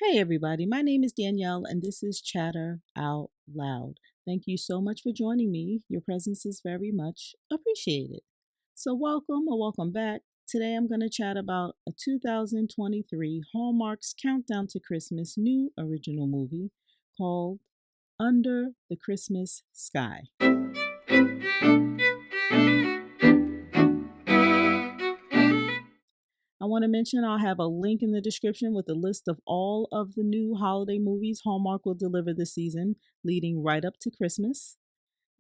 Hey everybody, my name is Danielle and this is Chatter Out Loud. Thank you so much for joining me. Your presence is very much appreciated. So, welcome or welcome back. Today I'm going to chat about a 2023 Hallmark's Countdown to Christmas new original movie called Under the Christmas Sky. I want to mention I'll have a link in the description with a list of all of the new holiday movies Hallmark will deliver this season, leading right up to Christmas.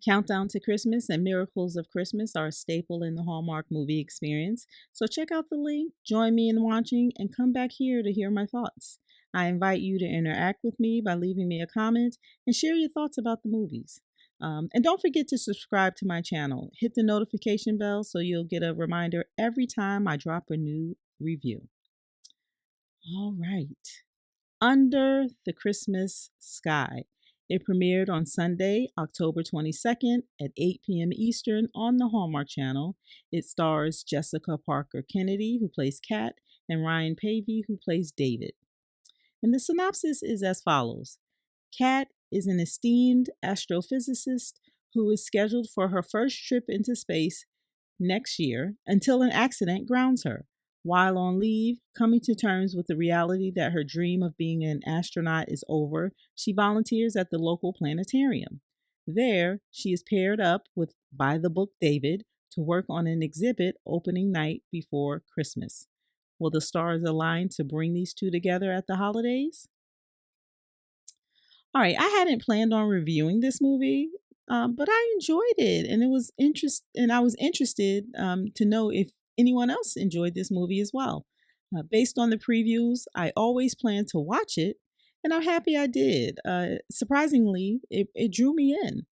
Countdown to Christmas and Miracles of Christmas are a staple in the Hallmark movie experience, so check out the link, join me in watching, and come back here to hear my thoughts. I invite you to interact with me by leaving me a comment and share your thoughts about the movies. And don't forget to subscribe to my channel. Hit the notification bell so you'll get a reminder every time I drop a new review. All right. Under the Christmas Sky. It premiered on Sunday, October 22nd at 8 p.m. Eastern on the Hallmark Channel. It stars Jessica Parker Kennedy, who plays Kat, and Ryan Pavey, who plays David. And the synopsis is as follows. Kat is an esteemed astrophysicist who is scheduled for her first trip into space next year until an accident grounds her. While on leave, coming to terms with the reality that her dream of being an astronaut is over, she volunteers at the local planetarium. There, she is paired up with by the book David to work on an exhibit opening night before Christmas. Will the stars align to bring these two together at the holidays? All right, I hadn't planned on reviewing this movie, but I enjoyed it, and I was interested to know if anyone else enjoyed this movie as well. Based on the previews, I always plan to watch it, and I'm happy I did. Surprisingly, it drew me in.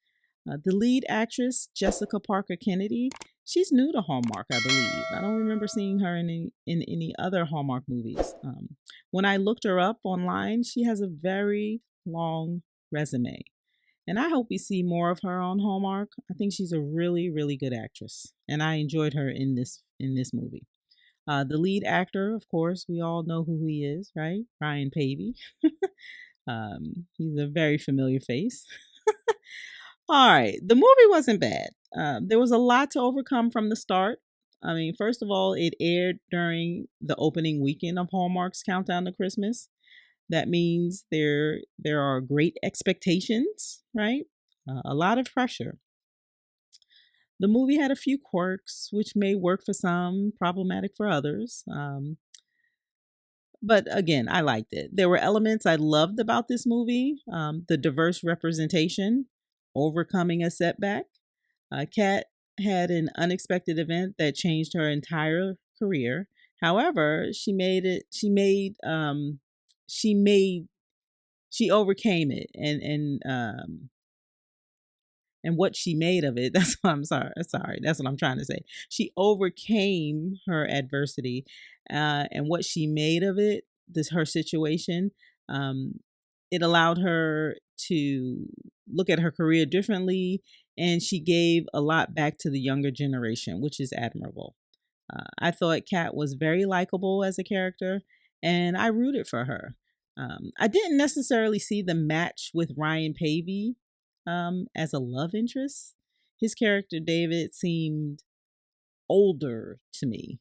The lead actress, Jessica Parker Kennedy, she's new to Hallmark, I believe. I don't remember seeing her in any other Hallmark movies. When I looked her up online, she has a very long resume. And I hope we see more of her on Hallmark. I think she's a really, really good actress, and I enjoyed her in this movie. The lead actor, of course, we all know who he is, right? Ryan Pavey. He's a very familiar face. All right, the movie wasn't bad. There was a lot to overcome from the start. I mean, first of all, it aired during the opening weekend of Hallmark's Countdown to Christmas. That means there are great expectations, right? A lot of pressure. The movie had a few quirks, which may work for some, problematic for others. But again, I liked it. There were elements I loved about this movie, the diverse representation, overcoming a setback. Kat had an unexpected event that changed her entire career. However, she made she overcame it and what she made of it. That's what I'm sorry, that's what I'm trying to say. She overcame her adversity, and what she made of it, this her situation. um, it allowed her to look at her career differently, and she gave a lot back to the younger generation, which is admirable. I thought Kat was very likable as a character, and I rooted for her. I didn't necessarily see the match with Ryan Pavey as a love interest. His character, David, seemed older to me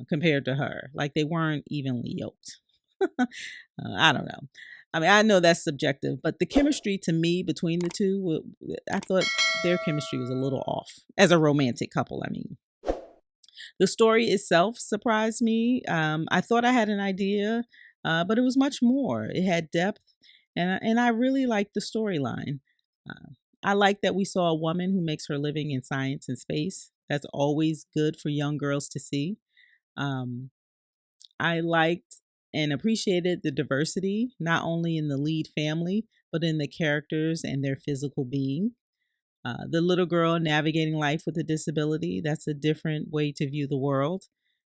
compared to her, like they weren't evenly yoked. I don't know. I mean, I know that's subjective, but the chemistry to me between the two, I thought their chemistry was a little off as a romantic couple. I mean, the story itself surprised me. I thought I had an idea, but it was much more. It had depth, and I really liked the storyline. Uh, I like that we saw a woman who makes her living in science and space. That's always good for young girls to see. Um, I liked and appreciated the diversity, not only in the lead family, but in the characters and their physical being. The little girl navigating life with a disability, that's a different way to view the world.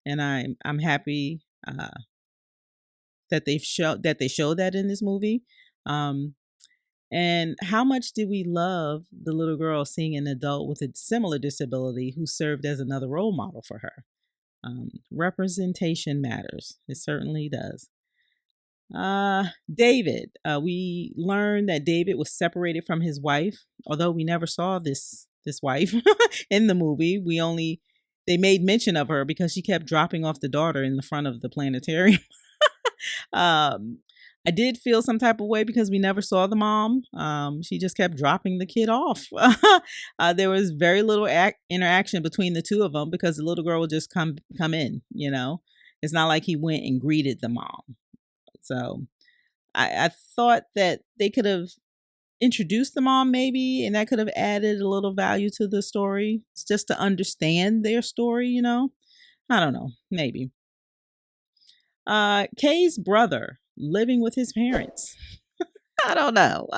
And I'm happy that they showed that in this movie. Um, and how much did we love the little girl seeing an adult with a similar disability who served as another role model for her? Representation matters. It certainly does. David. We learned that David was separated from his wife, although we never saw this wife in the movie. We only They made mention of her because she kept dropping off the daughter in the front of the planetarium. um, I did feel some type of way because we never saw the mom. She just kept dropping the kid off. There was very little interaction between the two of them because the little girl would just come in. It's not like he went and greeted the mom. So I thought that they could have introduced the mom maybe, and that could have added a little value to the story, just to understand their story. I don't know, maybe. Kay's brother living with his parents. I don't know.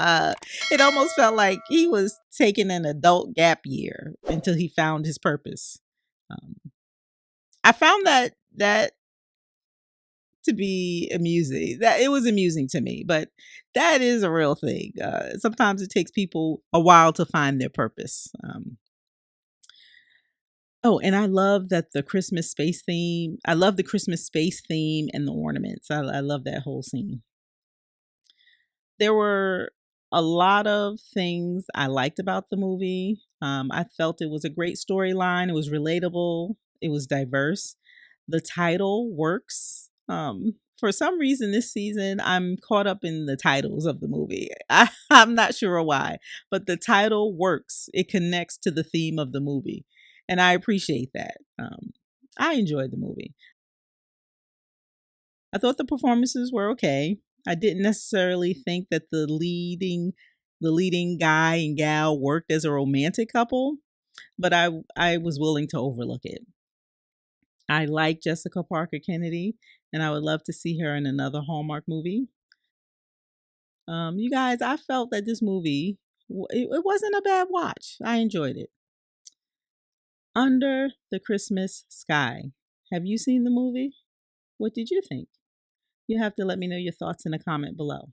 It almost felt like he was taking an adult gap year until he found his purpose. Um, I found that to be amusing. That it was amusing to me, but that is a real thing. Sometimes it takes people a while to find their purpose. Oh, and I love that the Christmas space theme. I love the Christmas space theme and the ornaments. I love that whole scene. There were a lot of things I liked about the movie. I felt it was a great storyline. It was relatable. It was diverse. The title works. For some reason, this season, I'm caught up in the titles of the movie. I'm not sure why, but the title works. It connects to the theme of the movie. And I appreciate that. I enjoyed the movie. I thought the performances were okay. I didn't necessarily think that the leading guy and gal worked as a romantic couple, but I was willing to overlook it. I like Jessica Parker Kennedy, and I would love to see her in another Hallmark movie. You guys, I felt that this movie it wasn't a bad watch. I enjoyed it. Under the Christmas Sky. Have you seen the movie? What did you think? You have to let me know your thoughts in a comment below.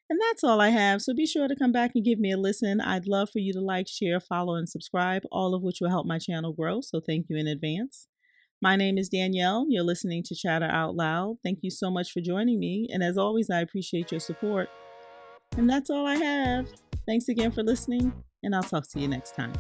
And that's all I have. So be sure to come back and give me a listen. I'd love for you to like, share, follow, and subscribe, all of which will help my channel grow. So thank you in advance. My name is Danielle. You're listening to Chatter Out Loud. Thank you so much for joining me. And as always, I appreciate your support. And that's all I have. Thanks again for listening, and I'll talk to you next time.